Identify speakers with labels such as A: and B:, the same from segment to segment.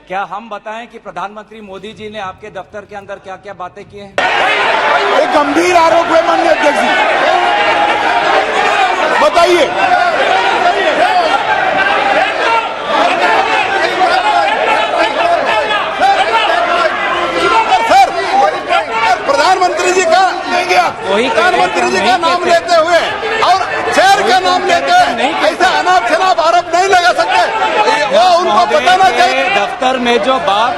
A: क्या हम बताएं कि प्रधानमंत्री मोदी जी ने आपके दफ्तर के अंदर क्या क्या बातें की हैं?
B: एक गंभीर आरोप है माननीय अध्यक्ष जी, बताइए। सर, प्रधानमंत्री जी का लेंगे आप, प्रधानमंत्री जी का नाम लेते हुए और शेर का नाम लेते हुए ऐसा अनाप शनाप आरोप नहीं लगा सकते। वो उनको बताना चाहिए।
A: दफ्तर में जो बात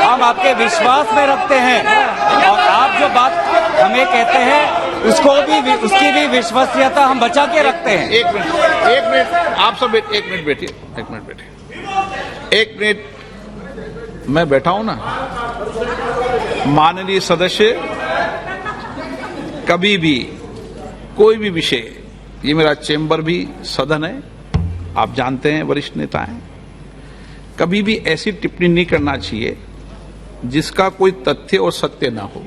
A: हम आपके विश्वास में रखते हैं और आप जो बात हमें कहते हैं उसकी भी विश्वसनीयता हम बचा के रखते हैं।
C: एक मिनट आप सब एक मिनट बैठिए। एक मिनट मैं बैठा हूं ना। माननीय सदस्य, कभी भी कोई भी विषय, ये मेरा चेंबर भी सदन है, आप जानते हैं, वरिष्ठ नेता हैं, कभी भी ऐसी टिप्पणी नहीं करना चाहिए जिसका कोई तथ्य और सत्य ना हो।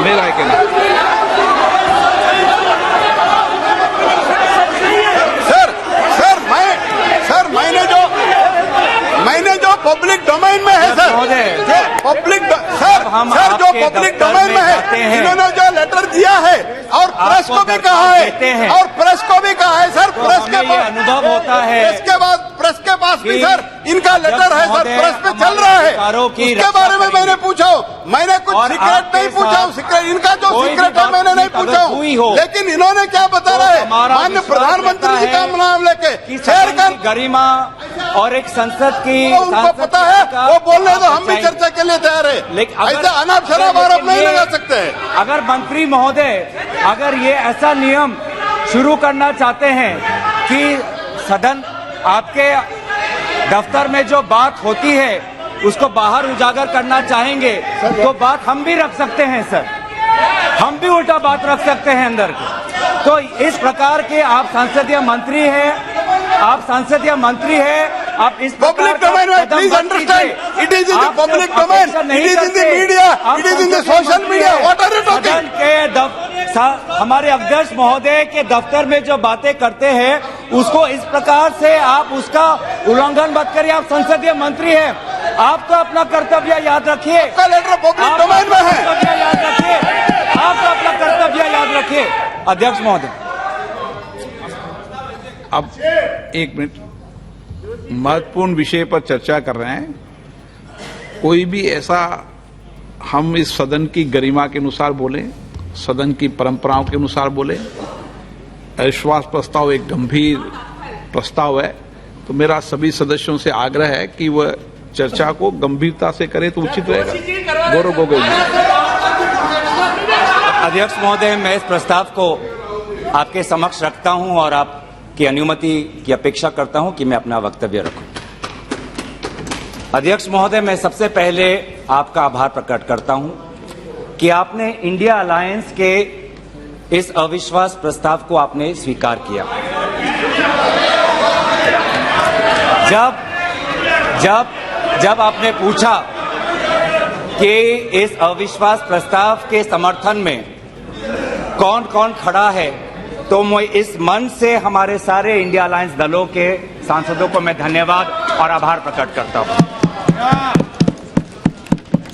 C: मेरा है कहना।
B: मैंने जो पब्लिक डोमेन में है सर, पब्लिक जो पब्लिक डोमेन में है, इन्होंने जो लेटर दिया है और प्रेस को भी कहा है, और प्रेस को भी कहा है सर, प्रेस के पास
A: अनुभव होता है,
B: प्रेस के पास भी सर इनका लेटर है सर, प्रेस पे चल रहा है। उसके बारे में मैंने पूछा, मैंने कुछ सीक्रेट नहीं पूछा, इनका जो सीक्रेट है मैंने नहीं पूछा, लेकिन इन्होंने क्या बता रहा है, माननीय प्रधानमंत्री जी का नाम लेके शेर का
A: गरिमा और एक संसद की,
B: उनको पता है, वो बोलने तो हम भी चर्चा के लिए तैयार है, लेकिन ऐसा अनाप शनाप आरोप नहीं लगा सकते हैं।
A: अगर मंत्री महोदय अगर ये ऐसा नियम शुरू करना चाहते हैं कि सदन आपके दफ्तर में जो बात होती है उसको बाहर उजागर करना चाहेंगे तो बात हम भी रख सकते हैं सर, हम भी उल्टा बात रख सकते हैं अंदर के। तो इस प्रकार के आप संसदीय मंत्री हैं, आप इस
B: पब्लिक डोमेन में, please understand, it is in the public domain, it is in the media, it is in the social media, what are you talking?
A: हमारे अध्यक्ष महोदय के दफ्तर में जो बातें करते हैं उसको इस प्रकार से आप उसका उल्लंघन मत करिए। आप संसदीय मंत्री हैं, आपको अपना कर्तव्य याद रखिए।
B: आपका लेटर पब्लिक डोमेन में है,
A: याद रखिए, आपको अपना कर्तव्य याद रखिए। अध्यक्ष महोदय,
C: अब एक मिनट, महत्वपूर्ण विषय पर चर्चा कर रहे हैं। कोई भी ऐसा, हम इस सदन की गरिमा के अनुसार बोले, सदन की परंपराओं के अनुसार बोले। अविश्वास प्रस्ताव एक गंभीर प्रस्ताव है, तो मेरा सभी सदस्यों से आग्रह है कि वह चर्चा को गंभीरता से करे तो उचित रहेगा। गौरव गोगोई जी।
A: अध्यक्ष महोदय, मैं इस प्रस्ताव को आपके समक्ष रखता हूं और आपकी अनुमति की अपेक्षा करता हूं कि मैं अपना वक्तव्य रखूं। अध्यक्ष महोदय, मैं सबसे पहले आपका आभार प्रकट करता हूं कि आपने इंडिया अलायंस के इस अविश्वास प्रस्ताव को आपने स्वीकार किया। जब आपने पूछा कि इस अविश्वास प्रस्ताव के समर्थन में कौन कौन खड़ा है, तो मैं इस मन से हमारे सारे इंडिया अलायंस दलों के सांसदों को मैं धन्यवाद और आभार प्रकट करता हूं।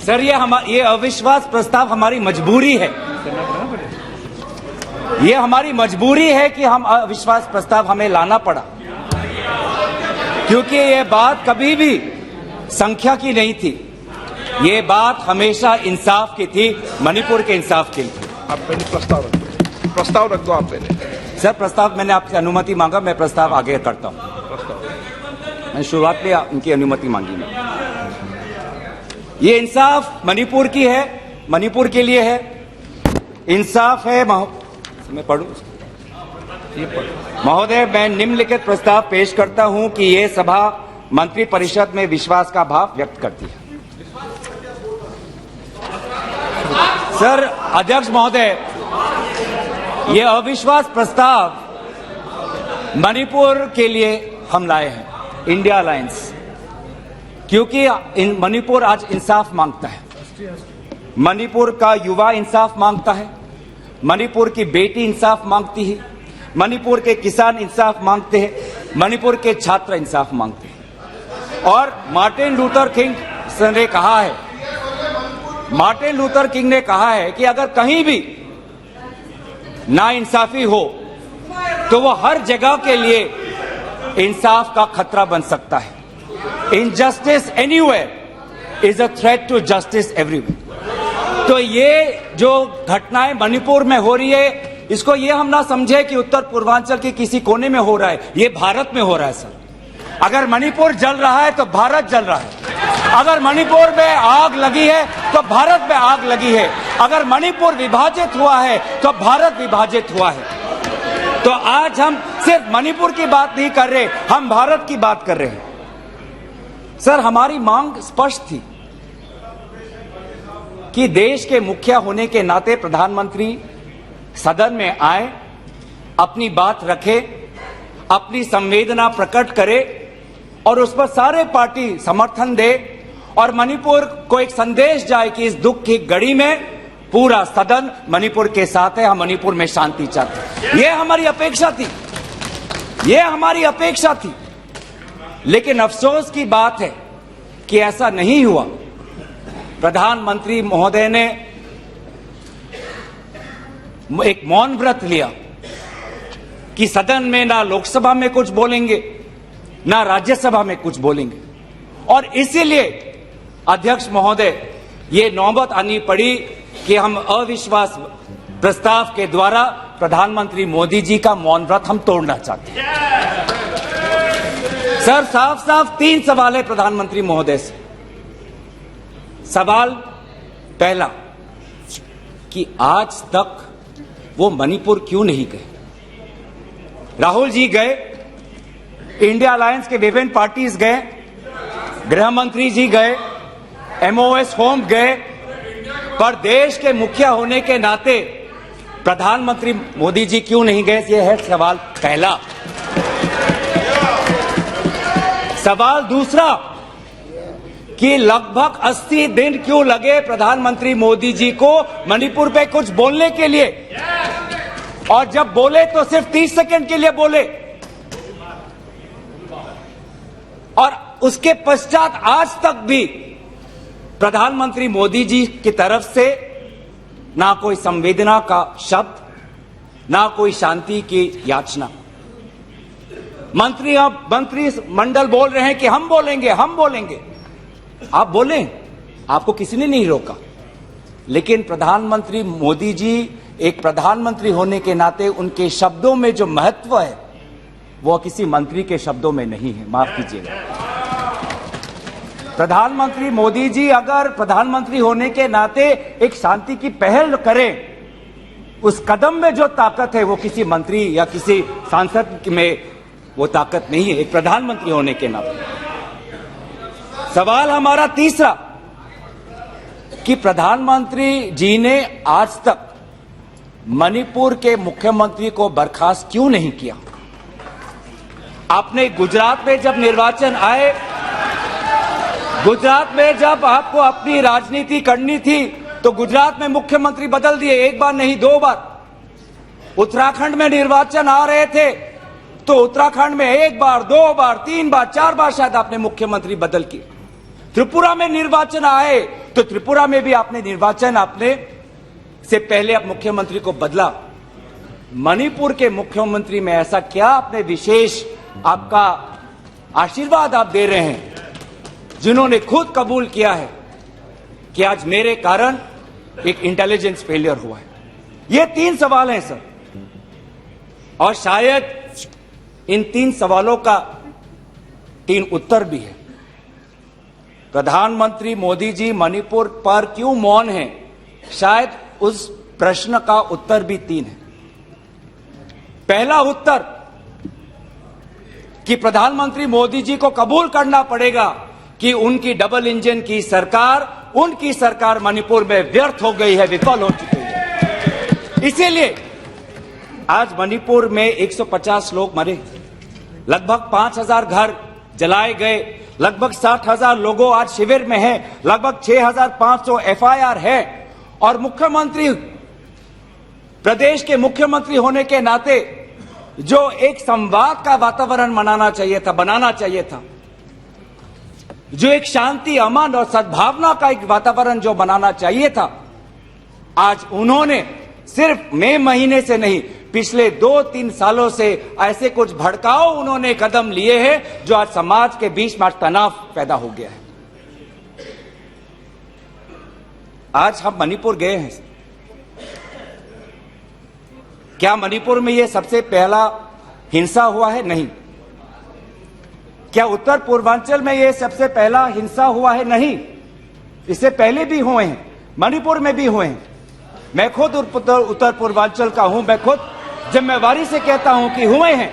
A: सर, ये अविश्वास प्रस्ताव हमारी मजबूरी है, ये हमारी मजबूरी है कि हम अविश्वास प्रस्ताव हमें लाना पड़ा, क्योंकि ये बात कभी भी संख्या की नहीं थी, ये बात हमेशा इंसाफ की थी, मणिपुर के इंसाफ की थी।
C: आप पहले प्रस्ताव रख दो आप पहले।
A: सर, प्रस्ताव मैंने आपसे अनुमति मांगा, मैं प्रस्ताव आगे करता हूं। मैं शुरुआत में उनकी अनुमति मांगी। ये इंसाफ मणिपुर की है, मणिपुर के लिए है, इंसाफ है। मैं पढ़ूं महोदय, मैं निम्नलिखित प्रस्ताव पेश करता हूं कि ये सभा मंत्री परिषद में विश्वास का भाव व्यक्त करती है। सर, अध्यक्ष महोदय, ये अविश्वास प्रस्ताव मणिपुर के लिए हम लाए हैं, इंडिया अलायंस, क्योंकि मणिपुर आज इंसाफ मांगता है, मणिपुर का युवा इंसाफ मांगता है, मणिपुर की बेटी इंसाफ मांगती है, मणिपुर के किसान इंसाफ मांगते हैं, मणिपुर के छात्र इंसाफ मांगते हैं। और मार्टिन लूथर किंग ने कहा है, मार्टिन लूथर किंग ने कहा है कि अगर कहीं भी नाइंसाफी हो तो वो हर जगह के लिए इंसाफ का खतरा बन सकता है। Injustice anywhere is a threat to justice everywhere. तो ये जो घटनाएं मणिपुर में हो रही है, इसको ये हम ना समझे कि उत्तर पूर्वांचल के किसी कोने में हो रहा है, ये भारत में हो रहा है सर। अगर मणिपुर जल रहा है तो भारत जल रहा है। अगर मणिपुर में आग लगी है तो भारत में आग लगी है। अगर मणिपुर विभाजित हुआ है तो भारत विभाजित हुआ है। तो आज हम सिर्फ मणिपुर की बात नहीं कर रहे, हम भारत की बात कर रहे हैं। सर, हमारी मांग स्पष्ट थी कि देश के मुखिया होने के नाते प्रधानमंत्री सदन में आए, अपनी बात रखे, अपनी संवेदना प्रकट करे और उस पर सारे पार्टी समर्थन दे और मणिपुर को एक संदेश जाए कि इस दुख की घड़ी में पूरा सदन मणिपुर के साथ है, हम मणिपुर में शांति चाहते हैं। यह हमारी अपेक्षा थी, यह हमारी अपेक्षा थी। लेकिन अफसोस की बात है कि ऐसा नहीं हुआ। प्रधानमंत्री महोदय ने एक मौन व्रत लिया कि सदन में ना लोकसभा में कुछ बोलेंगे ना राज्यसभा में कुछ बोलेंगे। और इसीलिए अध्यक्ष महोदय, ये नौबत आनी पड़ी कि हम अविश्वास प्रस्ताव के द्वारा प्रधानमंत्री मोदी जी का मौन व्रत हम तोड़ना चाहते हैं। सर, साफ साफ 3 सवाल है प्रधानमंत्री महोदय से। सवाल पहला कि आज तक वो मणिपुर क्यों नहीं गए? राहुल जी गए, इंडिया अलायंस के विभिन्न पार्टीज गए, गृह मंत्री जी गए, एमओएस होम गए, पर देश के मुखिया होने के नाते प्रधानमंत्री मोदी जी क्यों नहीं गए? यह है सवाल पहला। सवाल दूसरा कि लगभग 80 दिन क्यों लगे प्रधानमंत्री मोदी जी को मणिपुर पे कुछ बोलने के लिए, और जब बोले तो सिर्फ 30 सेकंड के लिए बोले, और उसके पश्चात आज तक भी प्रधानमंत्री मोदी जी की तरफ से ना कोई संवेदना का शब्द, ना कोई शांति की याचना। मंत्री मंडल बोल रहे हैं कि हम बोलेंगे, हम बोलेंगे। आप बोलें, आपको किसी ने नहीं रोका। लेकिन प्रधानमंत्री मोदी जी एक प्रधानमंत्री होने के नाते उनके शब्दों में जो महत्व है वो किसी मंत्री के शब्दों में नहीं है, माफ कीजिएगा। प्रधानमंत्री मोदी जी अगर प्रधानमंत्री होने के नाते एक शांति की पहल करें, उस कदम में जो ताकत है वो किसी मंत्री या किसी सांसद में वो ताकत नहीं है, एक प्रधानमंत्री होने के नाते। सवाल हमारा तीसरा कि प्रधानमंत्री जी ने आज तक मणिपुर के मुख्यमंत्री को बर्खास्त क्यों नहीं किया? आपने गुजरात में जब निर्वाचन आए, गुजरात में जब आपको अपनी राजनीति करनी थी तो गुजरात में मुख्यमंत्री बदल दिए, एक बार नहीं 2 बार। उत्तराखंड में निर्वाचन आ रहे थे तो उत्तराखंड में 1 बार, 2 बार, 3 बार, 4 बार शायद आपने मुख्यमंत्री बदल किए। त्रिपुरा में निर्वाचन आए तो त्रिपुरा में भी आपने निर्वाचन आपने से पहले आप मुख्यमंत्री को बदला। मणिपुर के मुख्यमंत्री में ऐसा क्या आपने विशेष आपका आशीर्वाद आप दे रहे हैं जिन्होंने खुद कबूल किया है कि आज मेरे कारण एक इंटेलिजेंस फेलियर हुआ है? ये 3 सवाल हैं सर, और शायद इन 3 सवालों का 3 उत्तर भी है। प्रधानमंत्री मोदी जी मणिपुर पर क्यों मौन हैं, शायद उस प्रश्न का उत्तर भी 3 है। पहला उत्तर कि प्रधानमंत्री मोदी जी को कबूल करना पड़ेगा कि उनकी डबल इंजन की सरकार, उनकी सरकार मणिपुर में व्यर्थ हो गई है, विफल हो चुकी है। इसीलिए आज मणिपुर में 150 लोग मरे, लगभग 5000 घर जलाए गए, लगभग 60,000 लोगों आज शिविर में हैं, लगभग 6,500 एफआईआर है। और मुख्यमंत्री, प्रदेश के मुख्यमंत्री होने के नाते जो एक संवाद का वातावरण बनाना चाहिए था, जो एक शांति, अमन और सद्भावना का एक वातावरण जो बनाना चाहिए था, आज उन्होंने सिर्फ मई महीने से नहीं, पिछले 2-3 सालों से ऐसे कुछ भड़काऊ उन्होंने कदम लिए हैं जो आज समाज के बीच में तनाव पैदा हो गया है। आज हम मणिपुर गए हैं। क्या मणिपुर में यह सबसे पहला हिंसा हुआ है? नहीं। क्या उत्तर पूर्वांचल में यह सबसे पहला हिंसा हुआ है? नहीं। इससे पहले भी हुए हैं, मणिपुर में भी हुए हैं। मैं खुद उत्तर पूर्वांचल का हूं, मैं खुद जिम्मेवारी से कहता हूं कि हुए हैं,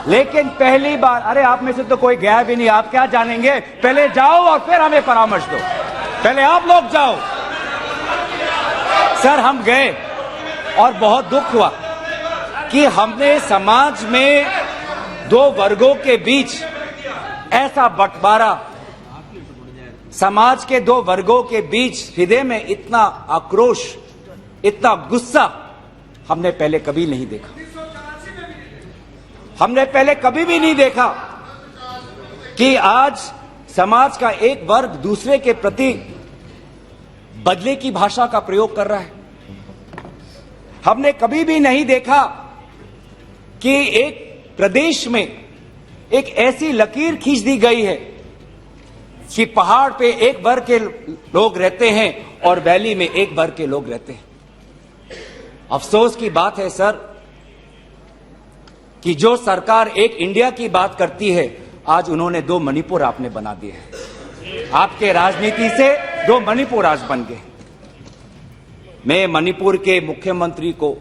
A: लेकिन पहली बार, अरे आप में से तो कोई गया भी नहीं, आप क्या जानेंगे? पहले जाओ और फिर हमें परामर्श दो। पहले आप लोग जाओ। सर, हम गए और बहुत दुख हुआ कि हमने समाज में 2 वर्गों के बीच ऐसा बंटवारा, समाज के 2 वर्गों के बीच हृदय में इतना आक्रोश, इतना गुस्सा हमने पहले कभी नहीं देखा। हमने पहले कभी भी नहीं देखा कि आज समाज का एक वर्ग दूसरे के प्रति बदले की भाषा का प्रयोग कर रहा है। हमने कभी भी नहीं देखा कि एक प्रदेश में एक ऐसी लकीर खींच दी गई है कि पहाड़ पे एक वर्ग के लोग रहते हैं और वैली में एक वर्ग के लोग रहते हैं। अफसोस की बात है सर कि जो सरकार एक इंडिया की बात करती है, आज उन्होंने 2 मणिपुर आपने बना दिए हैं। आपके राजनीति से 2 मणिपुर आज बन गए। मैं मणिपुर के मुख्यमंत्री को,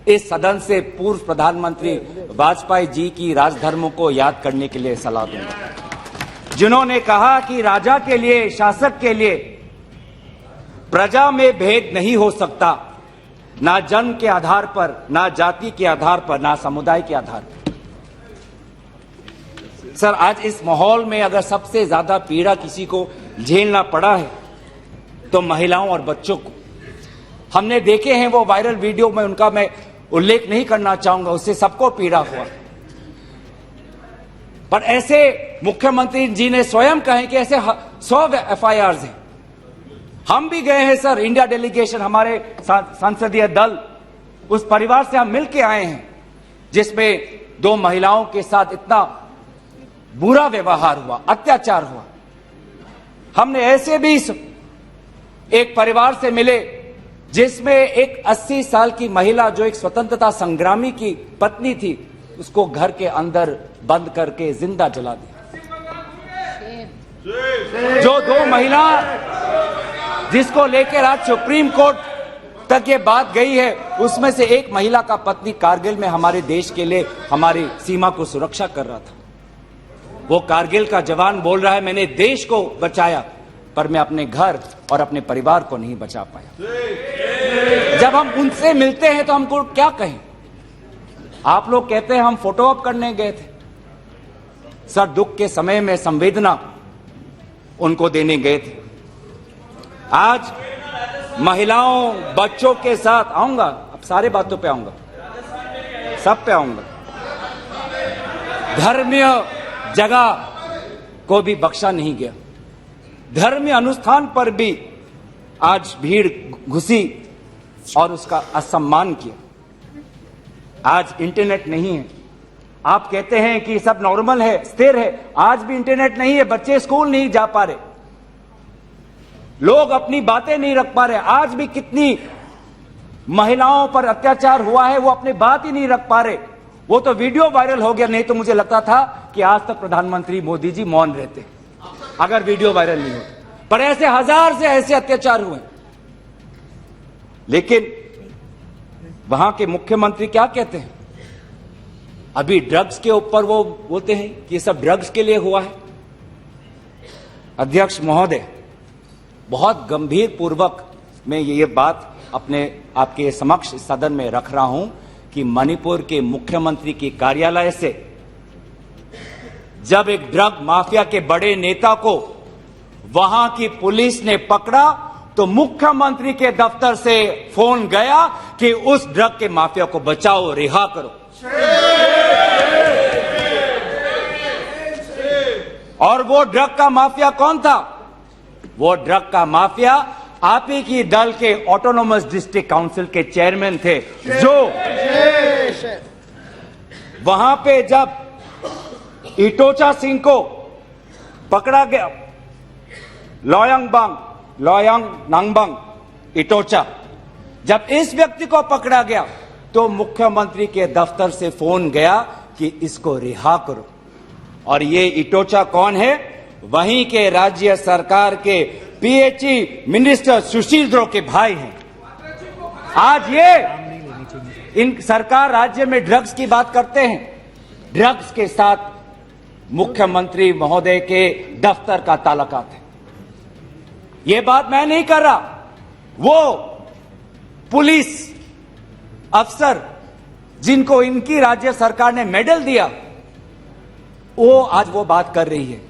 A: इस सदन से पूर्व प्रधानमंत्री वाजपेयी जी की राजधर्मों को याद करने के लिए सलाह दूंगा, जिन्होंने कहा कि राजा के लिए, शासक के लिए प्रजा में भेद नहीं हो सकता, ना जन्म के आधार पर, ना जाति के आधार पर, ना समुदाय के आधार पर। सर, आज इस माहौल में अगर सबसे ज्यादा पीड़ा किसी को झेलना पड़ा है तो महिलाओं और बच्चों को। हमने देखे हैं वो वायरल वीडियो में, उनका मैं उल्लेख नहीं करना चाहूंगा, उससे सबको पीड़ा हुआ। पर ऐसे मुख्यमंत्री जी ने स्वयं कहे कि ऐसे 100 FIRs हैं। हम भी गए हैं सर, इंडिया डेलीगेशन, हमारे संसदीय दल, उस परिवार से हम मिलके आए हैं जिसमें 2 महिलाओं के साथ इतना बुरा व्यवहार हुआ, अत्याचार हुआ। हमने ऐसे भी एक परिवार से मिले जिसमें एक 80 साल की महिला, जो एक स्वतंत्रता संग्रामी की पत्नी थी, उसको घर के अंदर बंद करके जिंदा जला दिया। जो 2 महिला जिसको लेकर आज सुप्रीम कोर्ट तक ये बात गई है, उसमें से एक महिला का पति कारगिल में हमारे देश के लिए हमारी सीमा को सुरक्षा कर रहा था। वो कारगिल का जवान बोल रहा है, मैंने देश को बचाया पर मैं अपने घर और अपने परिवार को नहीं बचा पाया। जब हम उनसे मिलते हैं तो हमको क्या कहें? आप लोग कहते हैं हम फोटो ऑप करने गए थे। सर, दुख के समय में संवेदना उनको देने गए थे। आज महिलाओं, बच्चों के साथ आऊंगा, अब सारे बातों पे आऊंगा, सब पे आऊंगा। धर्मीय जगह को भी बख्शा नहीं गया। धर्मीय अनुष्ठान पर भी आज भीड़ घुसी और उसका असम्मान किया। आज इंटरनेट नहीं है। आप कहते हैं कि सब नॉर्मल है, स्थिर है, आज भी इंटरनेट नहीं है, बच्चे स्कूल नहीं जा पा रहे, लोग अपनी बातें नहीं रख पा रहे। आज भी कितनी महिलाओं पर अत्याचार हुआ है, वो अपनी बात ही नहीं रख पा रहे। वो तो वीडियो वायरल हो गया, नहीं तो मुझे लगता था कि आज तक प्रधानमंत्री मोदी जी मौन रहते अगर वीडियो वायरल नहीं होता। पर ऐसे हजार से ऐसे अत्याचार हुए, लेकिन वहां के मुख्यमंत्री क्या कहते हैं? अभी ड्रग्स के ऊपर वो बोलते हैं कि ये सब ड्रग्स के लिए हुआ है। अध्यक्ष महोदय, बहुत गंभीर पूर्वक मैं ये बात अपने आपके समक्ष सदन में रख रहा हूं कि मणिपुर के मुख्यमंत्री के कार्यालय से जब एक ड्रग माफिया के बड़े नेता को वहां की पुलिस ने पकड़ा तो मुख्यमंत्री के दफ्तर से फोन गया कि उस ड्रग के माफिया को बचाओ, रिहा करो। और वो ड्रग का माफिया कौन था? वो ड्रग का माफिया आप ही की दल के ऑटोनोमस डिस्ट्रिक्ट काउंसिल के चेयरमैन थे, जो वहां पे जब इटोचा सिंह को पकड़ा गया, लोयांग नांगबंग इटोचा, जब इस व्यक्ति को पकड़ा गया तो मुख्यमंत्री के दफ्तर से फोन गया कि इसको रिहा करो। और ये इटोचा कौन है? वहीं के राज्य सरकार के पीएचई मिनिस्टर सुशील द्रो के भाई हैं। आज ये इन सरकार राज्य में ड्रग्स की बात करते हैं, ड्रग्स के साथ मुख्यमंत्री महोदय के दफ्तर का ताल्लुकात है। ये बात मैं नहीं कर रहा, वो पुलिस अफसर जिनको इनकी राज्य सरकार ने मेडल दिया, वो आज वो बात कर रही है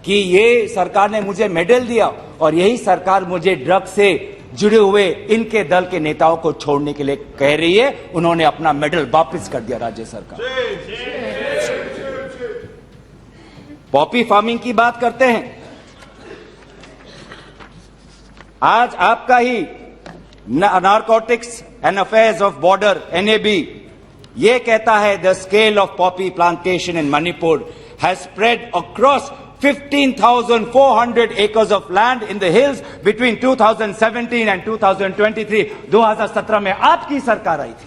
A: कि ये सरकार ने मुझे मेडल दिया और यही सरकार मुझे ड्रग्स से जुड़े हुए इनके दल के नेताओं को छोड़ने के लिए कह रही है। उन्होंने अपना मेडल वापस कर दिया राज्य सरकार। पॉपी फार्मिंग की बात करते हैं। आज आपका ही narcotics and affairs of border NAB ये कहता है the scale of poppy plantation in Manipur has spread across 15,400 acres of land in the hills between 2017 and 2023। 2017 में आपकी सरकार आई थी।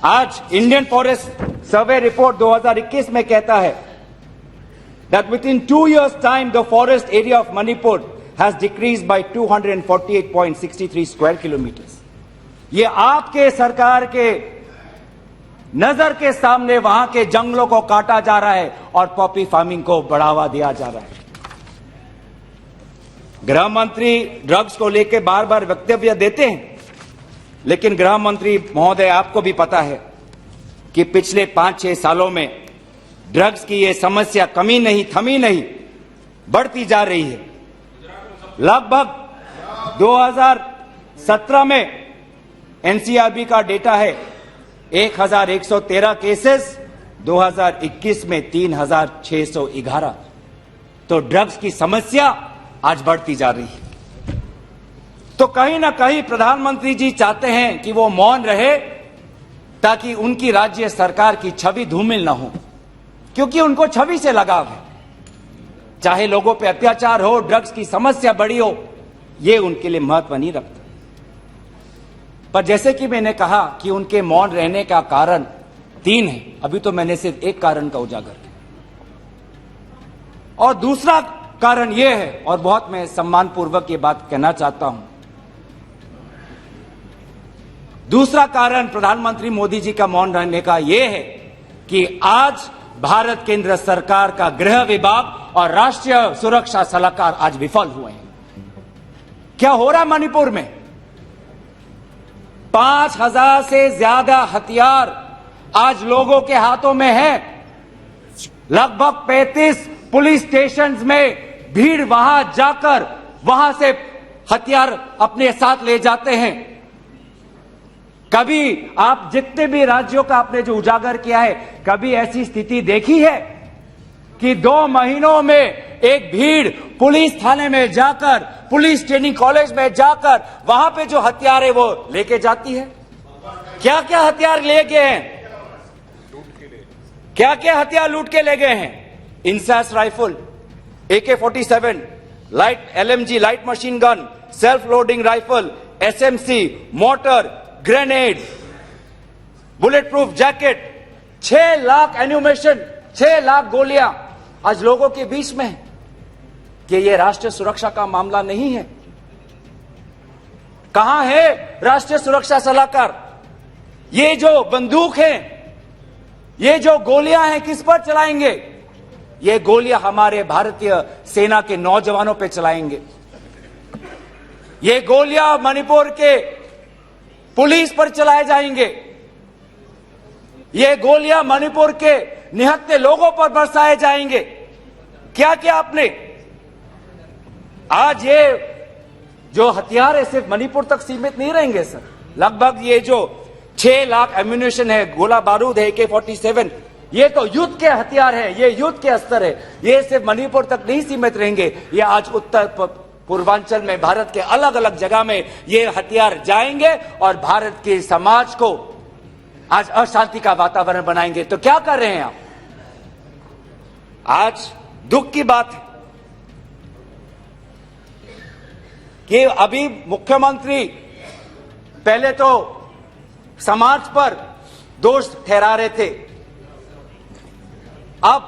A: आज इंडियन फॉरेस्ट सर्वे रिपोर्ट 2021 में कहता है that within 2 years time the forest area of Manipur has decreased by 248.63 square kilometers। ये आपके सरकार के नजर के सामने वहां के जंगलों को काटा जा रहा है और पॉपी फार्मिंग को बढ़ावा दिया जा रहा है। गृह मंत्री ड्रग्स को लेकर बार बार वक्तव्य देते हैं, लेकिन गृह मंत्री महोदय आपको भी पता है कि पिछले 5-6 सालों में ड्रग्स की ये समस्या कमी नहीं, थमी नहीं, बढ़ती जा रही है। लगभग 2017 में NCRB का डेटा है 1113 केसेस, 2021 में 3611। तो ड्रग्स की समस्या आज बढ़ती जा रही है। तो कहीं ना कहीं प्रधानमंत्री जी चाहते हैं कि वो मौन रहे ताकि उनकी राज्य सरकार की छवि धूमिल ना हो, क्योंकि उनको छवि से लगाव है। चाहे लोगों पे अत्याचार हो, ड्रग्स की समस्या बढ़ी हो, ये उनके लिए महत्व नहीं रखता। पर जैसे कि मैंने कहा कि उनके मौन रहने का कारण 3 है, अभी तो मैंने सिर्फ एक कारण का उजागर किया। और दूसरा कारण यह है, और बहुत मैं सम्मानपूर्वक ये बात कहना चाहता हूं, दूसरा कारण प्रधानमंत्री मोदी जी का मौन रहने का यह है कि आज भारत केंद्र सरकार का गृह विभाग और राष्ट्रीय सुरक्षा सलाहकार आज विफल हुए हैं। क्या हो रहा मणिपुर में? 5000 से ज्यादा हथियार आज लोगों के हाथों में है। लगभग 35 पुलिस स्टेशंस में भीड़ वहां जाकर वहां से हथियार अपने साथ ले जाते हैं। कभी आप जितने भी राज्यों का आपने जो उजागर किया है, कभी ऐसी स्थिति देखी है कि 2 महीनों में एक भीड़ पुलिस थाने में जाकर, पुलिस ट्रेनिंग कॉलेज में जाकर वहां पे जो हथियार है वो लेके जाती है? क्या क्या हथियार ले गए हैं? क्या क्या हथियार लूट के ले गए हैं? INSAS rifle, AK-47, light LMG light machine gun, self loading rifle, SMC, mortar, grenade, bullet proof jacket, 6 lakh ammunition, 6 lakh गोलियां आज लोगों के बीच में है। कि ये राष्ट्रीय सुरक्षा का मामला नहीं है? कहां है राष्ट्रीय सुरक्षा सलाहकार? ये जो बंदूक है, ये जो गोलियां हैं, किस पर चलाएंगे? ये गोलियां हमारे भारतीय सेना के नौजवानों पे चलाएंगे। ये गोलियां मणिपुर के पुलिस पर चलाए जाएंगे। ये गोलियां मणिपुर के निहत्थे लोगों पर बरसाए जाएंगे। क्या क्या आपने आज ये जो हथियार है सिर्फ मणिपुर तक सीमित नहीं रहेंगे सर। लगभग ये जो 6 लाख एम्यूनिशन है, गोला बारूद है, AK-47। ये तो युद्ध के हथियार हैं, ये युद्ध के अस्त्र है। ये सिर्फ मणिपुर तक नहीं सीमित रहेंगे, ये आज उत्तर पूर्वांचल में भारत के अलग अलग जगह में ये हथियार जाएंगे और भारत के समाज को आज अशांति का वातावरण बनाएंगे। तो क्या कर रहे हैं आप? आज दुख की बात है कि अभी मुख्यमंत्री पहले तो समाज पर दोष ठहरा रहे थे, अब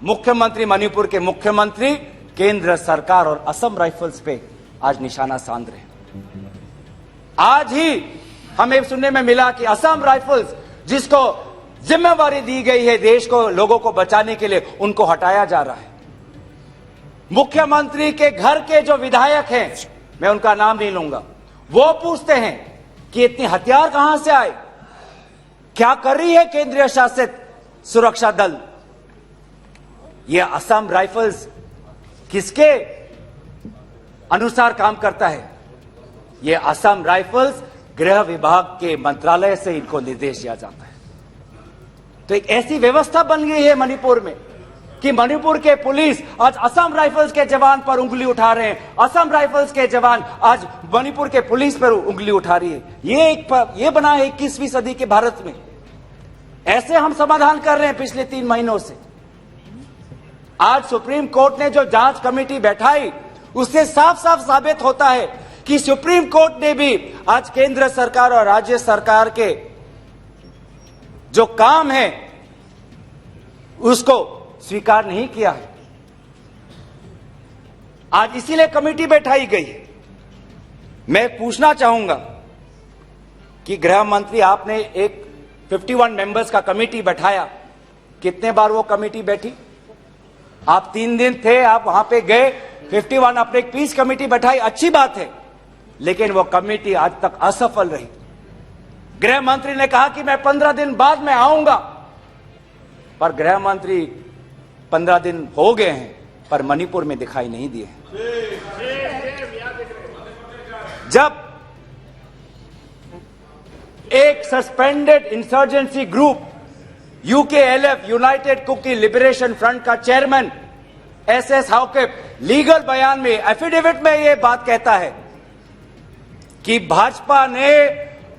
A: मुख्यमंत्री, मणिपुर के मुख्यमंत्री केंद्र सरकार और असम राइफल्स पे आज निशाना साध रहे हैं। आज ही हमें सुनने में मिला कि असम राइफल्स, जिसको जिम्मेवारी दी गई है देश को, लोगों को बचाने के लिए, उनको हटाया जा रहा है। मुख्यमंत्री के घर के जो विधायक हैं, मैं उनका नाम नहीं लूंगा, वो पूछते हैं कि इतने हथियार कहां से आए, क्या कर रही है केंद्रीय शासित सुरक्षा दल? ये असम राइफल्स किसके अनुसार काम करता है? ये असम राइफल्स गृह विभाग के मंत्रालय से इनको निर्देश दिया जाता है। तो एक ऐसी व्यवस्था बन गई है मणिपुर में कि मणिपुर के पुलिस आज असम राइफल्स के जवान पर उंगली उठा रहे हैं, असम राइफल्स के जवान आज मणिपुर के पुलिस पर उंगली उठा रही है। ये बना है 21वीं सदी के भारत में। ऐसे हम समाधान कर रहे हैं पिछले 3 महीनों से। आज सुप्रीम कोर्ट ने जो जांच कमेटी बैठाई, उससे साफ साफ साबित होता है कि सुप्रीम कोर्ट ने भी आज केंद्र सरकार और राज्य सरकार के जो काम है उसको स्वीकार नहीं किया है। आज इसीलिए कमेटी बैठाई गई है। मैं पूछना चाहूंगा कि गृह मंत्री, आपने एक 51 मेंबर्स का कमेटी बैठाया, कितने बार वो कमेटी बैठी? आप 3 दिन थे, आप वहां पे गए, 51 अपने एक पीस कमेटी बैठाई, अच्छी बात है, लेकिन वो कमेटी आज तक असफल रही। गृह मंत्री ने कहा कि मैं 15 दिन बाद में आऊंगा, पर गृह मंत्री 15 दिन हो गए हैं पर मणिपुर में दिखाई नहीं दिए। जब एक suspended insurgency group UKLF, united Kuki liberation front का चेयरमैन SS हाउकिप लीगल बयान में, एफिडेविट में यह बात कहता है कि भाजपा ने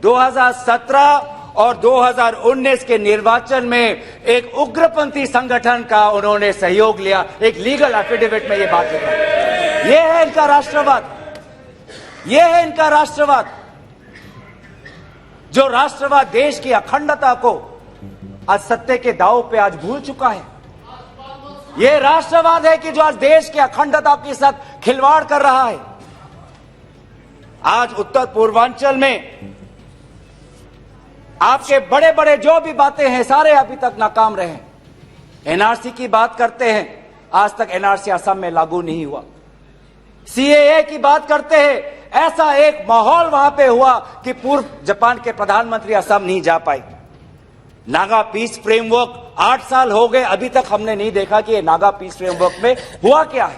A: 2017 और 2019 के निर्वाचन में एक उग्रपंथी संगठन का उन्होंने सहयोग लिया, एक लीगल एफिडेविट में यह बात है। यह है इनका राष्ट्रवाद, यह है इनका राष्ट्रवाद, जो राष्ट्रवाद देश की अखंडता को आज सत्य के दांव पे आज भूल चुका है। यह राष्ट्रवाद है कि जो आज देश की अखंडता के साथ खिलवाड़ कर रहा है। आज उत्तर पूर्वांचल में आपके बड़े बड़े जो भी बातें हैं सारे अभी तक नाकाम रहे। NRC की बात करते हैं, आज तक NRC असम में लागू नहीं हुआ। CAA की बात करते हैं, ऐसा एक माहौल वहां पे हुआ कि पूर्व जापान के प्रधानमंत्री असम नहीं जा पाए। नागा पीस फ्रेमवर्क 8 साल हो गए, अभी तक हमने नहीं देखा कि ये नागा पीस फ्रेमवर्क में हुआ क्या है।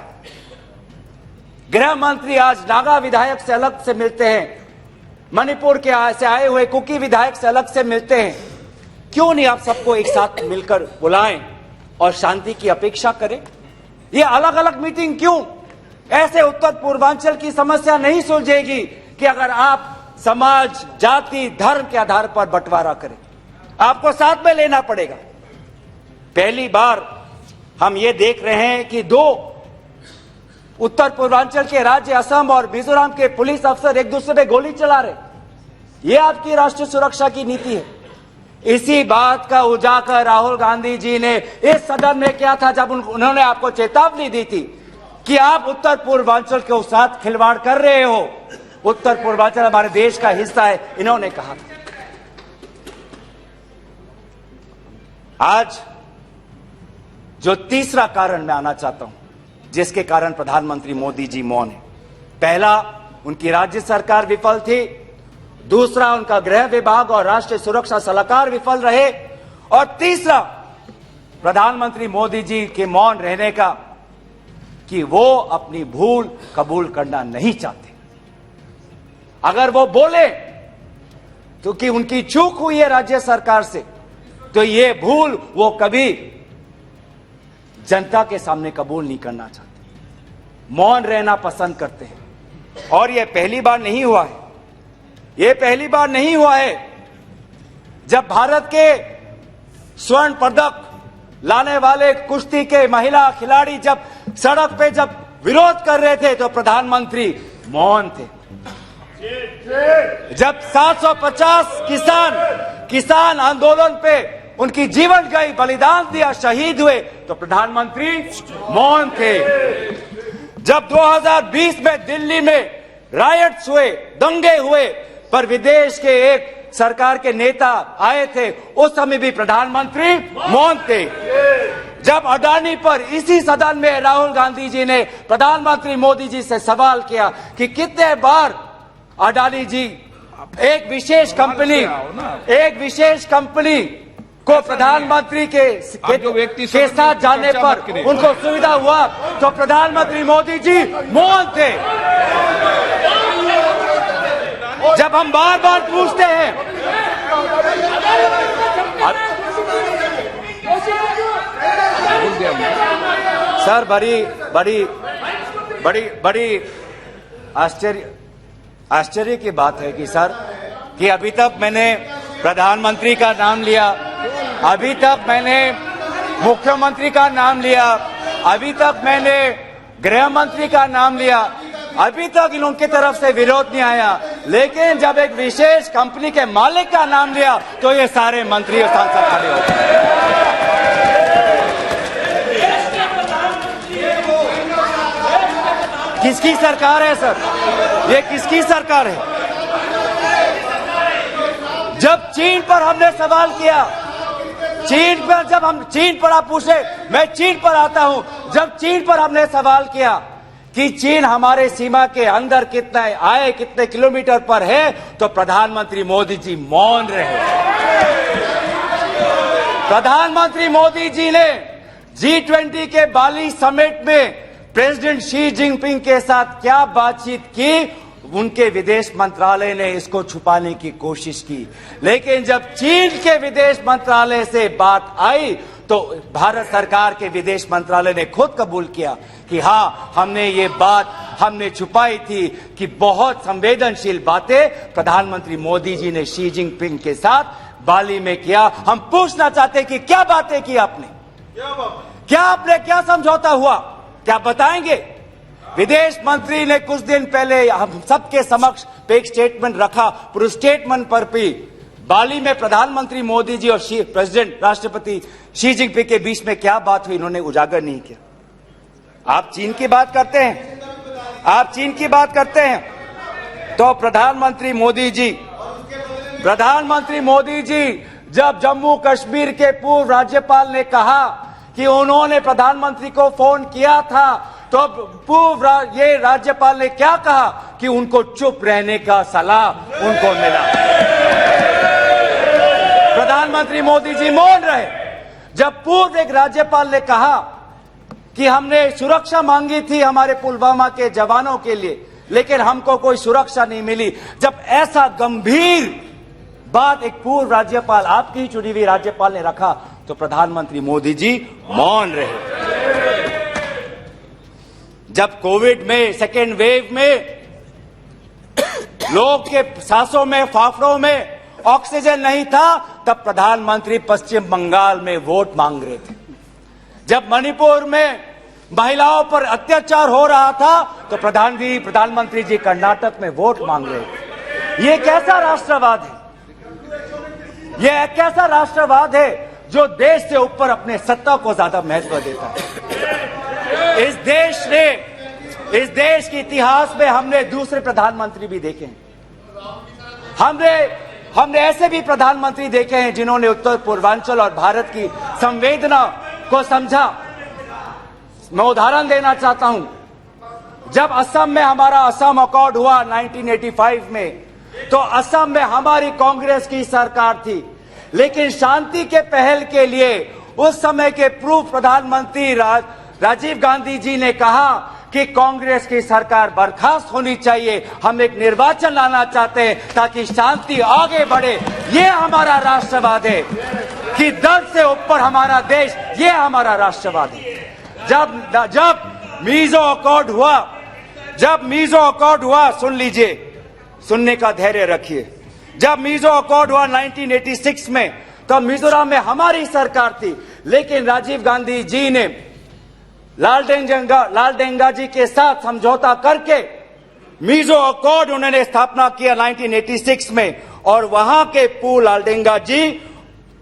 A: गृह मंत्री आज नागा विधायक से अलग से मिलते हैं, मणिपुर के से आए हुए कुकी विधायक से अलग से मिलते हैं। क्यों नहीं आप सबको एक साथ मिलकर बुलाएं और शांति की अपेक्षा करें? ये अलग अलग मीटिंग क्यों? ऐसे उत्तर पूर्वांचल की समस्या नहीं सुलझेगी कि अगर आप समाज, जाति, धर्म के आधार पर बंटवारा करें। आपको साथ में लेना पड़ेगा। पहली बार हम ये देख रहे हैं कि 2 उत्तर पूर्वांचल के राज्य असम और मिजोरम के पुलिस अफसर एक दूसरे पे गोली चला रहे। ये आपकी राष्ट्रीय सुरक्षा की नीति है। इसी बात का उजागर राहुल गांधी जी ने इस सदन में किया था जब उन्होंने आपको चेतावनी दी थी कि आप उत्तर पूर्वांचल के साथ खिलवाड़ कर रहे हो। उत्तर पूर्वांचल हमारे देश का हिस्सा है, इन्होंने कहा था। आज जो तीसरा कारण मैं आना चाहता हूं जिसके कारण प्रधानमंत्री मोदी जी मौन है, पहला उनकी राज्य सरकार विफल थी, दूसरा उनका गृह विभाग और राष्ट्रीय सुरक्षा सलाहकार विफल रहे, और तीसरा प्रधानमंत्री मोदी जी के मौन रहने का कि वो अपनी भूल कबूल करना नहीं चाहते। अगर वो बोले तो कि उनकी चूक हुई है राज्य सरकार से, तो ये भूल वो कभी जनता के सामने कबूल नहीं करना चाहते, मौन रहना पसंद करते हैं। और ये पहली बार नहीं हुआ है, ये पहली बार नहीं हुआ है जब भारत के स्वर्ण पदक लाने वाले कुश्ती के महिला खिलाड़ी जब सड़क पे जब विरोध कर रहे थे तो प्रधानमंत्री मौन थे। जब 750 किसान आंदोलन पे उनकी जीवन गई, बलिदान दिया, शहीद हुए, तो प्रधानमंत्री मौन थे। जब 2020 में दिल्ली में रायट्स हुए, दंगे हुए, पर विदेश के एक सरकार के नेता आए थे, उस समय भी प्रधानमंत्री मौन थे। जब अडानी पर इसी सदन में राहुल गांधी जी ने प्रधानमंत्री मोदी जी से सवाल किया कि कितने बार अडानी जी एक विशेष कंपनी को प्रधानमंत्री के साथ जाने पर उनको सुविधा हुआ, तो प्रधानमंत्री मोदी जी मौन थे। जब हम बार बार पूछते हैं, सर बड़ी आश्चर्य की बात है कि सर कि अभी तक मैंने प्रधानमंत्री का नाम लिया, अभी तक मैंने मुख्यमंत्री का नाम लिया, अभी तक मैंने गृह मंत्री का नाम लिया, अभी तक इन उनकी तरफ से विरोध नहीं आया, लेकिन जब एक विशेष कंपनी के मालिक का नाम लिया तो ये सारे मंत्री और सांसद खड़े हो गए। किसकी सरकार है सर? ये किसकी सरकार है? जब चीन पर हमने सवाल किया, चीन पर जब हम चीन पर आप पूछे, मैं चीन पर आता हूं, जब चीन पर हमने सवाल किया कि चीन हमारे सीमा के अंदर कितने किलोमीटर पर है, तो प्रधानमंत्री मोदी जी मौन रहे। प्रधानमंत्री मोदी जी ने G20 के बाली समिट में प्रेसिडेंट शी जिनपिंग के साथ क्या बातचीत की, उनके विदेश मंत्रालय ने इसको छुपाने की कोशिश की, लेकिन जब चीन के विदेश मंत्रालय से बात आई तो भारत सरकार के विदेश मंत्रालय ने खुद कबूल किया कि हाँ, हमने ये बात छुपाई थी कि बहुत संवेदनशील बातें प्रधानमंत्री मोदी जी ने शी जिनपिंग के साथ बाली में किया। हम पूछना चाहते कि क्या बातें की आपने, क्या समझौता हुआ, क्या बताएंगे? विदेश मंत्री ने कुछ दिन पहले हम सबके समक्ष एक स्टेटमेंट रखा, पर स्टेटमेंट पर भी बाली में प्रधानमंत्री मोदी जी और प्रेसिडेंट राष्ट्रपति शी जिनपिंग के बीच में क्या बात हुई, इन्होंने उजागर नहीं किया। आप चीन की बात करते हैं, तो प्रधानमंत्री मोदी जी जब जम्मू कश्मीर के पूर्व राज्यपाल ने कहा कि उन्होंने प्रधानमंत्री को फोन किया था, तो पूर्व ये राज्यपाल ने क्या कहा कि उनको चुप रहने का सलाह उनको मिला। प्रधानमंत्री मोदी जी मौन रहे। जब पूर्व एक राज्यपाल ने कहा कि हमने सुरक्षा मांगी थी हमारे पुलवामा के जवानों के लिए, लेकिन हमको कोई सुरक्षा नहीं मिली, जब ऐसा गंभीर बात एक पूर्व राज्यपाल, आपकी ही चुनी हुई राज्यपाल ने रखा, तो प्रधानमंत्री मोदी जी मौन रहे। जब कोविड में सेकेंड वेव में लोग के सांसों में, फाफड़ों में ऑक्सीजन नहीं था, तब प्रधानमंत्री पश्चिम बंगाल में वोट मांग रहे थे। जब मणिपुर में महिलाओं पर अत्याचार हो रहा था, तो प्रधानमंत्री जी कर्नाटक में वोट मांग रहे थे। ये कैसा राष्ट्रवाद है? ये कैसा राष्ट्रवाद है जो देश से ऊपर अपने सत्ता को ज्यादा महत्व देता है? इस देश के इतिहास में हमने दूसरे प्रधानमंत्री भी देखे हैं। हमने ऐसे भी प्रधानमंत्री देखे हैं जिन्होंने उत्तर पूर्वांचल और भारत की संवेदना को समझा। मैं उदाहरण देना चाहता हूं, जब असम में हमारा असम अकॉर्ड हुआ 1985 में, तो असम में हमारी कांग्रेस की सरकार थी, लेकिन शांति के पहल के लिए उस समय के पूर्व प्रधानमंत्री राजीव गांधी जी ने कहा कि कांग्रेस की सरकार बर्खास्त होनी चाहिए, हम एक निर्वाचन लाना चाहते हैं ताकि शांति आगे बढ़े। ये हमारा राष्ट्रवाद है कि दल से ऊपर हमारा देश, ये हमारा राष्ट्रवाद है। जब मीजो अकॉर्ड हुआ, सुन लीजिए, सुनने का धैर्य रखिए। जब मीजो अकॉर्ड हुआ 1986 में, तब मिजोरम में हमारी सरकार थी, लेकिन राजीव गांधी जी ने लालडेंगा जी के साथ समझौता करके मीजो अकॉर्ड उन्होंने स्थापना किया 1986 में, और वहां के पू लालडेंगा जी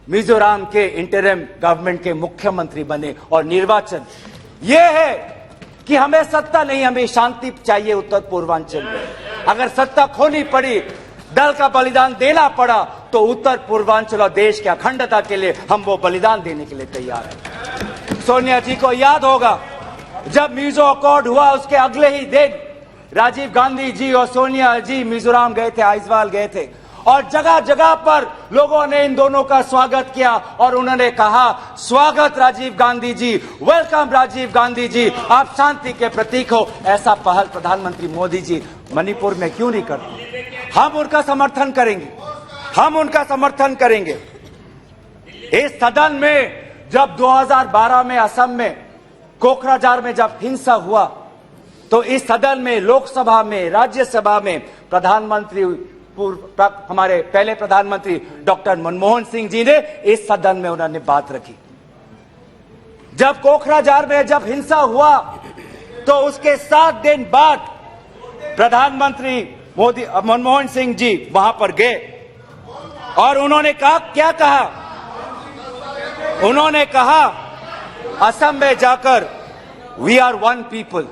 A: मिजोरम के इंटरिम गवर्नमेंट के मुख्यमंत्री बने। और निर्वाचन यह है कि हमें सत्ता नहीं, हमें शांति चाहिए उत्तर पूर्वांचल में। अगर सत्ता खोनी पड़ी, दल का बलिदान देना पड़ा, तो उत्तर पूर्वांचल और देश की अखंडता के लिए हम वो बलिदान देने के लिए तैयार हैं। सोनिया जी को याद होगा, जब मीजो अकॉर्ड हुआ उसके अगले ही दिन राजीव गांधी जी और सोनिया जी मिजोरम गए थे, आइजवाल गए थे, और जगह जगह पर लोगों ने इन दोनों का स्वागत किया और उन्होंने कहा, स्वागत राजीव गांधी जी, वेलकम राजीव गांधी जी, आप शांति के प्रतीक हो। ऐसा पहल प्रधानमंत्री मोदी जी मणिपुर में क्यों नहीं करते? हम उनका समर्थन करेंगे, हम उनका समर्थन करेंगे। इस सदन में जब 2012 में असम में कोकराझार में जब हिंसा हुआ, तो इस सदन में, लोकसभा में, राज्यसभा में प्रधानमंत्री, हमारे पहले प्रधानमंत्री डॉक्टर मनमोहन सिंह जी ने इस सदन में उन्होंने बात रखी। जब कोकराझार में जब हिंसा हुआ, तो उसके 7 दिन बाद प्रधानमंत्री मनमोहन सिंह जी वहां पर गए और उन्होंने कहा, क्या कहा? उन्होंने कहा असम में जाकर, we are one people,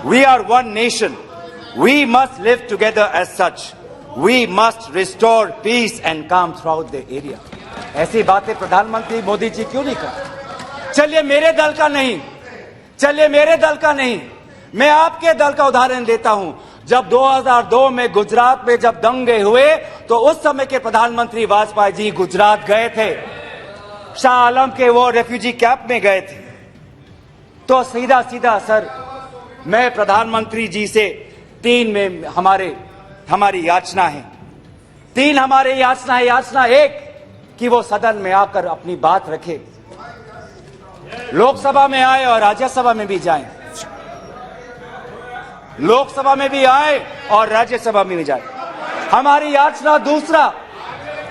A: we are one nation, we must live together as such, we must restore peace and calm throughout the area. ऐसी बातें प्रधानमंत्री मोदी जी क्यों नहीं करते? चलिए मेरे दल का नहीं, मैं आपके दल का उदाहरण देता हूं। जब 2002 में गुजरात में जब दंगे हुए, तो उस समय के प्रधानमंत्री वाजपेयी जी गुजरात गए थे, शाह आलम के वो रेफ्यूजी कैंप में गए थे। तो सीधा सीधा सर, मैं प्रधानमंत्री जी से 3 में हमारी याचना है, 3 हमारी याचना है। याचना 1 कि वो सदन में आकर अपनी बात रखे, लोकसभा में आए और राज्यसभा में भी जाएं, लोकसभा में भी आए और राज्यसभा में भी जाए। हमारी याचना 2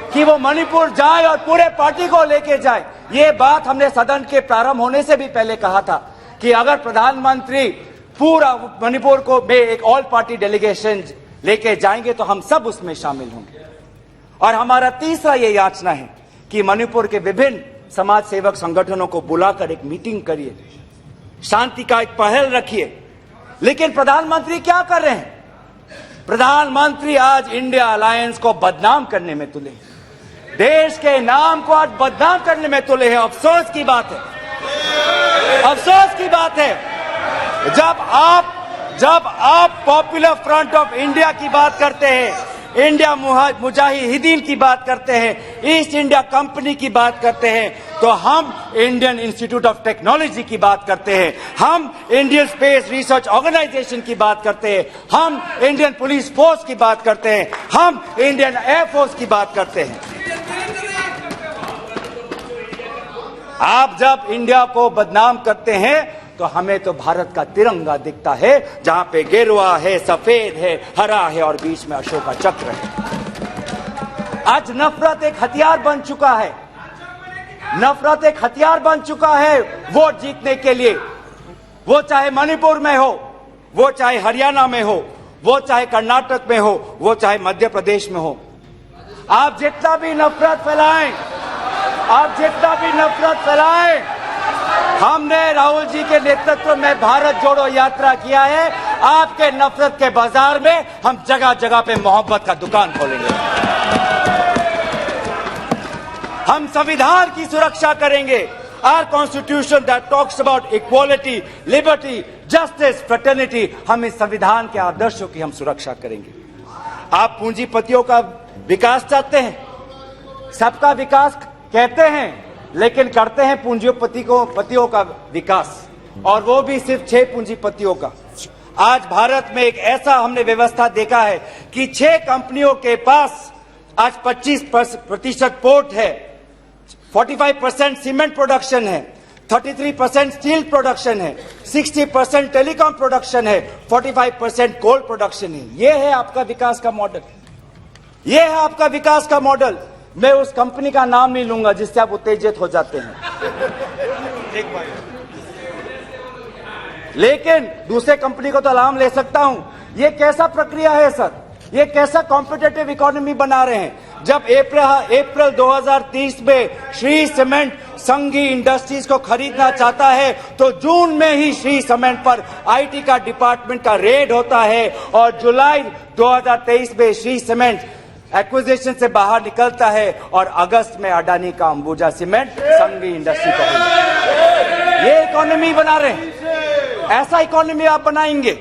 A: कि वो मणिपुर जाए और पूरे पार्टी को लेके जाए। ये बात हमने सदन के प्रारंभ होने से भी पहले कहा था कि अगर प्रधानमंत्री पूरा मणिपुर को में एक ऑल पार्टी डेलीगेशन लेके जाएंगे तो हम सब उसमें शामिल होंगे। और हमारा 3 ये याचना है कि मणिपुर के विभिन्न समाज सेवक संगठनों को बुलाकर एक मीटिंग करिए, शांति का एक पहल रखिए। लेकिन प्रधानमंत्री क्या कर रहे हैं? प्रधानमंत्री आज इंडिया अलायंस को बदनाम करने में तुले, देश के नाम को आज बदनाम करने में तुले हैं। अफसोस की बात है, अफसोस की बात है, जब आप पॉपुलर फ्रंट ऑफ इंडिया की बात करते हैं, इंडिया मुजाहिदीन की बात करते हैं, ईस्ट इंडिया कंपनी की बात करते हैं, तो हम इंडियन इंस्टीट्यूट ऑफ टेक्नोलॉजी की बात करते हैं, हम इंडियन स्पेस रिसर्च ऑर्गेनाइजेशन की बात करते हैं, हम इंडियन पुलिस फोर्स की बात करते हैं, हम इंडियन एयरफोर्स की बात करते हैं। आप जब इंडिया को बदनाम करते हैं तो हमें तो भारत का तिरंगा दिखता है, जहां पे गेरुआ है, सफेद है, हरा है और बीच में अशोका चक्र है। आज नफरत एक हथियार बन चुका है, नफरत एक हथियार बन चुका है वोट जीतने के लिए। वो चाहे मणिपुर में हो, वो चाहे हरियाणा में हो, वो चाहे कर्नाटक में हो, वो चाहे मध्य प्रदेश में हो। आप जितना भी नफरत फैलाएं, आप जितना भी नफरत फैलाएं, हमने राहुल जी के नेतृत्व में भारत जोड़ो यात्रा किया है। आपके नफरत के बाजार में हम जगह जगह पे मोहब्बत का दुकान खोलेंगे। हम संविधान की सुरक्षा करेंगे। Our constitution that talks about equality, liberty, justice, fraternity, हम इस संविधान के आदर्शों की हम सुरक्षा करेंगे। आप पूंजीपतियों का विकास चाहते हैं, सबका विकास कहते हैं, लेकिन करते हैं पूंजीपतियों का विकास, और वो भी सिर्फ 6 पूंजीपतियों का। आज भारत में एक ऐसा हमने व्यवस्था देखा है कि 6 कंपनियों के पास आज 25% पोर्ट है, 45% सीमेंट प्रोडक्शन है, 33% स्टील प्रोडक्शन है, 60% टेलीकॉम प्रोडक्शन है, 45% कोल प्रोडक्शन है। यह है आपका विकास का मॉडल, यह है आपका विकास का मॉडल। मैं उस कंपनी का नाम नहीं लूंगा जिससे आप उत्तेजित हो जाते हैं, लेकिन दूसरे कंपनी को तो नाम ले सकता हूं। यह कैसा प्रक्रिया है सर? ये कैसा कॉम्पिटेटिव इकोनॉमी बना रहे हैं? जब अप्रैल 2030 में श्री सीमेंट संघी इंडस्ट्रीज को खरीदना चाहता है तो जून में ही श्री सीमेंट पर आईटी का डिपार्टमेंट का रेड होता है और जुलाई 2023 में श्री सीमेंट एक्विजिशन से बाहर निकलता है और अगस्त में अडानी का अंबुजा सीमेंट संघी इंडस्ट्री को। ये इकोनॉमी बना रहे हैं, ऐसा इकोनॉमी आप बनाएंगे?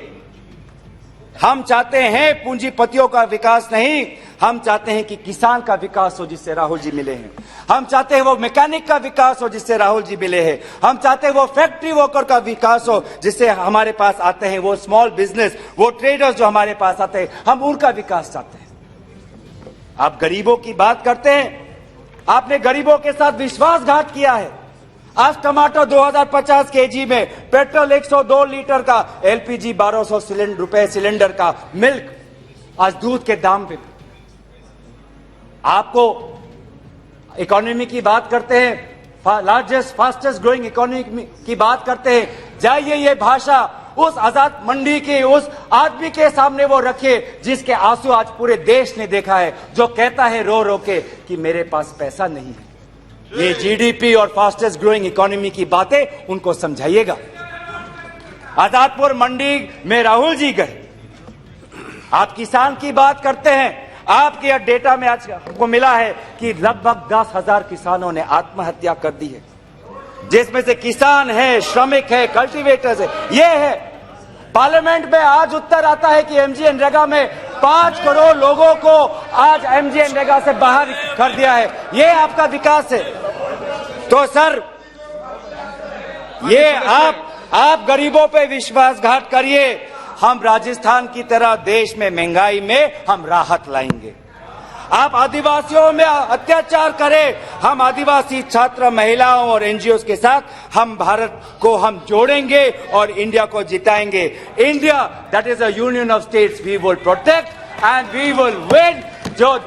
A: हम चाहते हैं पूंजीपतियों का विकास नहीं, हम चाहते हैं कि किसान का विकास हो जिससे राहुल जी मिले हैं। हम चाहते हैं वो मैकेनिक का विकास हो जिससे राहुल जी मिले हैं। हम चाहते हैं वो फैक्ट्री वर्कर का विकास हो जिससे हमारे पास आते हैं वो स्मॉल बिजनेस, वो ट्रेडर्स जो हमारे पास आते हैं, हम उनका विकास चाहते हैं। आप गरीबों की बात करते हैं, आपने गरीबों के साथ विश्वासघात किया है। आज टमाटर 2050 केजी में, पेट्रोल 102 लीटर का, एलपीजी 1200 रुपए सिलेंडर का, मिल्क आज दूध के दाम पे। आपको इकोनॉमी की बात करते हैं, लार्जेस्ट फास्टेस्ट ग्रोइंग इकोनॉमी की बात करते हैं, जाइए ये भाषा उस आजाद मंडी के उस आदमी के सामने वो रखिए जिसके आंसू आज पूरे देश ने देखा है, जो कहता है रो रो के कि मेरे पास पैसा नहीं है। ये जीडीपी और फास्टेस्ट ग्रोइंग इकोनॉमी की बातें उनको समझाइएगा। आजादपुर मंडी में राहुल जी गए, आप किसान की बात करते हैं, आपके डेटा में आज हमको मिला है कि लगभग 10,000 किसानों ने आत्महत्या कर दी है, जिसमें से किसान है, श्रमिक है, कल्टीवेटर्स है। ये है पार्लियामेंट में आज उत्तर आता है कि एमजीएनरेगा में 5 करोड़ लोगों को आज एमजीएनरेगा से बाहर कर दिया है। ये आपका विकास है? तो सर ये आप गरीबों पे विश्वासघात करिए, हम राजस्थान की तरह देश में महंगाई में हम राहत लाएंगे। आप आदिवासियों में अत्याचार करें, हम आदिवासी छात्र, महिलाओं और एनजीओ के साथ हम भारत को हम जोड़ेंगे और इंडिया को जिताएंगे। India that is a union of states, we will protect and we will win. जो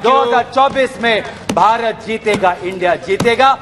A: 2024 में भारत जीतेगा, इंडिया जीतेगा।